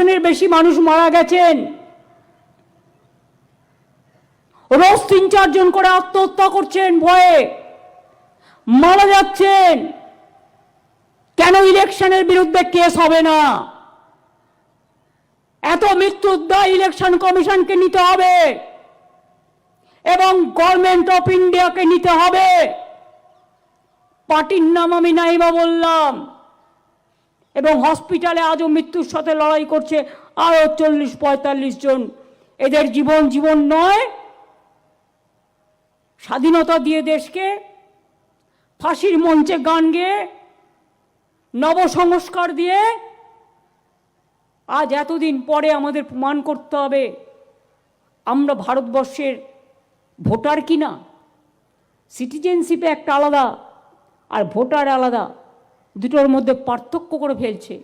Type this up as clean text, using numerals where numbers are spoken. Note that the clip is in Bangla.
জনের বেশি মানুষ মারা গেছেন, রোজ 3-4 জন করে আত্মহত্যা করছেন, ভয়ে মারা যাচ্ছেন। কেন ইলেকশনের বিরুদ্ধে কেস হবে না? এত মৃত্যুর দায় ইলেকশন কমিশনকে নিতে হবে এবং গভর্নমেন্ট অফ ইন্ডিয়াকে নিতে হবে। পার্টির নাম আমি নাইবা বললাম, এবং হসপিটালে আজও মৃত্যুর সাথে লড়াই করছে আরো 40-45 জন। এদের জীবন জীবন নয়। স্বাধীনতা দিয়ে দেশকে ফাঁসির মঞ্চে গান গেয়ে নবসংস্কার দিয়ে আজ এতদিন পরে আমাদের প্রমাণ করতে হবে আমরা ভারতবর্ষের ভোটার কিনা। সিটিজেনশিপে একটা আলাদা আর ভোটার আলাদা, দুটোর মধ্যে পার্থক্য করে ফেলছে।